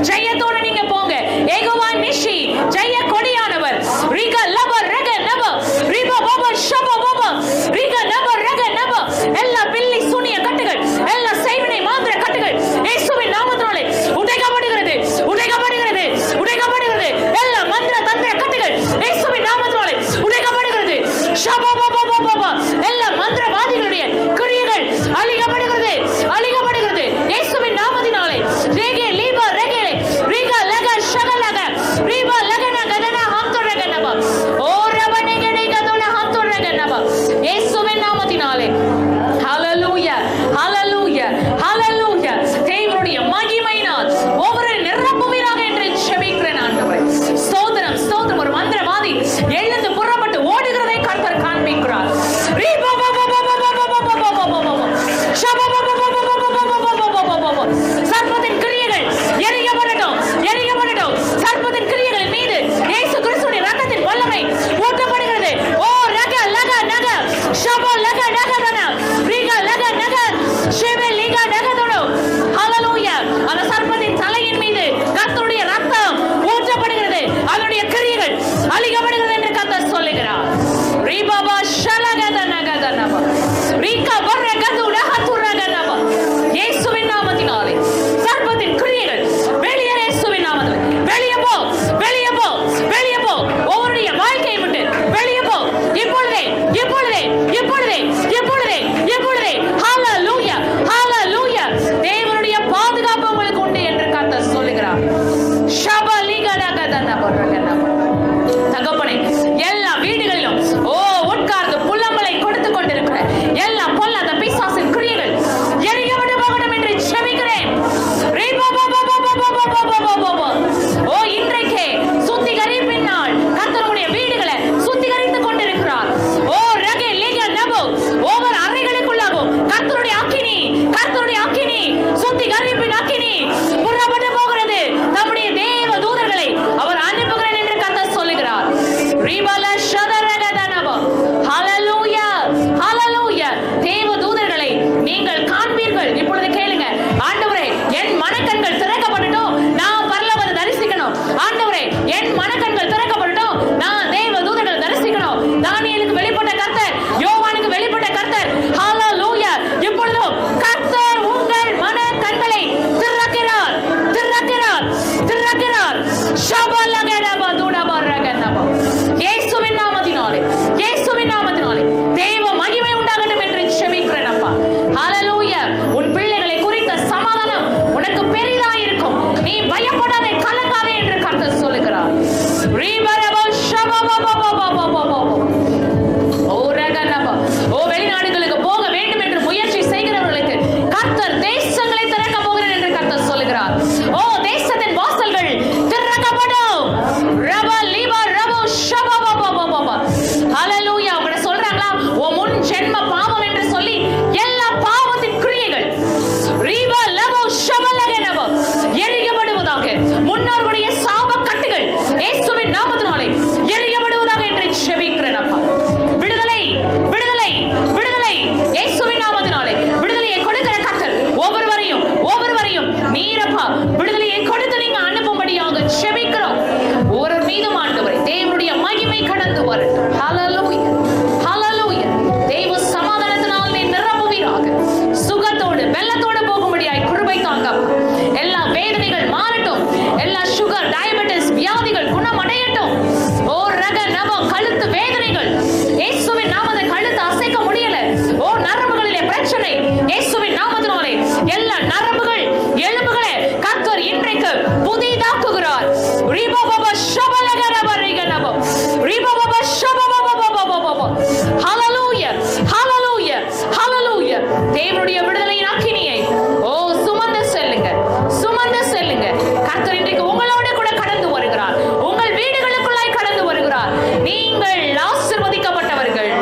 ஜெயத்தோட நீங்க போங்க. யெகோவா நிஷி ஜெய கொடியானவர். ரிக லப ரக நப ரிப பப ஷப பப ரிக நப ரக நப. எல்லா பில்லி சூனிய கட்டுகள், எல்லா செய்வினை மாந்திர கட்டுகள் இயேசுவின் நாமத்தினாலே உடைக்கப்படுகிறது, உடைக்கப்படுகிறது, உடைக்கப்படுகிறது. எல்லா மந்திர தந்திர கட்டுகள் இயேசுவின் நாமத்தினாலே உடைக்கப்படுகிறது. ஷப பப பப. எல்லா மந்திரவாதிகளுடைய கிரியைகள் அழிக்கப்படுகிறது, அழிக்கப்படுகிறது இயேசுவின் நாமத்தினாலே. ரேகே லீப ரேகே ரிக லக ஷகலக ரிப லகன கதன ஹந்தரக நப ஓ ரபனேக கதன ஹந்தரக நப இயேசுவின் நாமத்தினாலே. ஹalleluya, ஹalleluya, ஹalleluya. தேவனுடைய மகிமையினால் ஒவ்வொரு நிரப்புவீராக என்று ஜெபிக்கிறேன் ஆண்டவரே. ஸ்தோத்திரம், ஸ்தோத்திரம். ஒரு மந்திரவாதி எழுந்து புறப்பட்டு ஓடுகிறதை கர்த்தர் காண்பிக்கிறார். ரிப பப பப பப பப பப ஷப பப பப பப பப. சர்ப்பத்தின் கிரியைகள் எரியப்படட்டும், எரியப்படட்டும். சர்ப்பத்தின் கிரியைகளின் மீது இயேசு கிறிஸ்துவின் இரத்தத்தின் வல்லமை ஊற்றப்படுகிறது. ஓ ரக லக நக ஷப லக நக தன ரிக லக நக ஷெப லிக நக தன. ஹalleluya. அந்த சர்ப்பத்தின் தலையின் மீது கர்த்தருடைய இரத்தம் ஊற்றப்படுகிறது. அதனுடைய கிரியைகள் அழிக்கப்படுகிறது என்று கர்த்தர் சொல்லுகிறார். ரிபபா ஷலகத நகதனப ரிக வரகது நஹதுரகனப இயேசுவின் நாமத்தினாலே சர்ப்பத்தின் கிரியைகள் வெளியே, இயேசுவின் நாமத்திலே வெளியே போ, வெளியே போ, வெளியே போ. ஒவ்வொருடைய வாழ்க்கையை விட்டு வெளியே போ இப்பொழுதே, இப்பொழுதே, இப்பொழுதே, இப்பொழுதே, இப்பொழுதே. ஹalleluya, ஹalleluya. தேவனுடைய பாதுகாப்பு உங்களுக்கு உண்டு என்று கர்த்தர் சொல்லுகிறார். ஷபலிகனகதனப ரகனப. தகப்பனே, எல்லா வீடுகளிலும் ஓ உட்கார்ந்து புலம்பலை கொடுத்துக் கொண்டிருக்கிற எல்லா பொல்லாத பிசாசின் கிரியைகள் எரிக்கப்பட்டு போகட்டும் என்று ஜெபிக்கிறேன். ஓ இன்றைக்கே சுத்திகரிப்பின் நாள். கர்த்தருடைய வீடுகளை சுத்திகரித்துக் கொண்டிருக்கிறார். ஓ ரகே லிக நபோ. ஒவ்வொரு அறைகளுக்குள்ளாகும் கர்த்தருடைய அக்கினி, கர்த்தருடைய அக்கினி, சுத்திகரிப்பின் அக்கினி புறப்பட்டு போகிறது. நம்முடைய தேவ தூதர்களை அவர் அனுப்புகிறேன் என்று கர்த்தர் சொல்லுகிறார். ரிபல ஷதரகதனப. ஹalleluya, ஹalleluya. தேவ தூதர்களை நீங்கள் காண்பீர்கள். இப்பொழுது கேளுங்க. ஆண்டவரே, என் மனக்கண்கள் திறக்கப்படட்டும், நான் பரலோகத்தை தரிசிக்கணும். ஆண்டவரே, என் மனக்கண்கள் திறக்கப்படட்டும், நான் தேவ தூதர்களை தரிசிக்கணும். தானியேலுக்கு வெளிப்பட்ட கர்த்தர், யோவானுக்கு வெளிப்பட்ட கர்த்தர். ஹalleluya. இப்பொழுதும் கர்த்தர் உங்கள் மனக்கண்களை திறக்கிறார், திறக்கிறார், திறக்கிறார். ஷபலகனப துடபரகனப. இயேசுவின் நாமத்தினாலே, இயேசுவின் நாமத்தினாலே தேவ மகிமை உண்டாகட்டும் என்று ஜெபிக்கிறேன் அப்பா. ஹalleluya. உன் பிள்ளைகளை குறித்த சமாதானம் உனக்கு பெரிதாய் இருக்கும். நீ பயப்படாதே, கலங்காதே என்று கர்த்தர் சொல்லுகிறார். ரிபரப ஷபபபபபபபப. ஓ ரகனப. ஓ வெளிநாடுகளுக்கு போக வேண்டும் என்று முயற்சி செய்கிறவர்களுக்கு கர்த்தர் தேசங்களை திறக்க போகிறார் என்று கர்த்தர் சொல்லுகிறார். ஓ தேசத்தின் வாசல்கள் திறக்கப்படும். ரப லிப ரப ஷபபபபபப. ஹalleluya. அவங்க சொல்றாங்களா, ஓ முன் ஜென்ம பாவம் என்று சொல்லி எல்லா பாவத்தின் கிரியைகள் ரிப லப ஷபலகனப எரிக்கப்படுவதாக. முன்னோர்களுடைய சாப கட்டுகள் இயேசுவின் நாமத்தினாலே எரிக்கப்படுவதாக என்று ஜெபிக்கிறேன் அப்பா. விடுதலை, விடுதலை, விடுதலை இயேசுவின் நாமத்தினாலே விடுதலையை கொடுக்கிற கர்த்தர் ஒவ்வொருவரையும், ஒவ்வொருவரையும் நீரப்பா விடுதலையை கொடுத்து நீங்க அனுப்பும்படியாக ஜெபிக்கிறோம். ஒவ்வொரு மீதும் ஆண்டவரே தேவனுடைய மகிமை கடந்து வரட்டும். ஹalleluya, ஹalleluya. தேவ சமாதானத்தினால் நீ நிரப்புவீராக. சுகத்தோடு வெள்ளத்தோடு போகும்படியாய் கிருபை தாங்க. எல்லா வேதனைகள் மாறட்டும். எல்லா சுகர், டயபெட்டிஸ் வியாதிகள் குணமடையட்டும். ஓ ரக நப கழுத்து வேதனைகள் இயேசுவின் நாமத்தை கழுத்து அசைக்க முடியல. ஓ நரம்புகளிலே பிரச்சனை இயேசுவின் நாமத்தினாலே எல்லா நரம்பு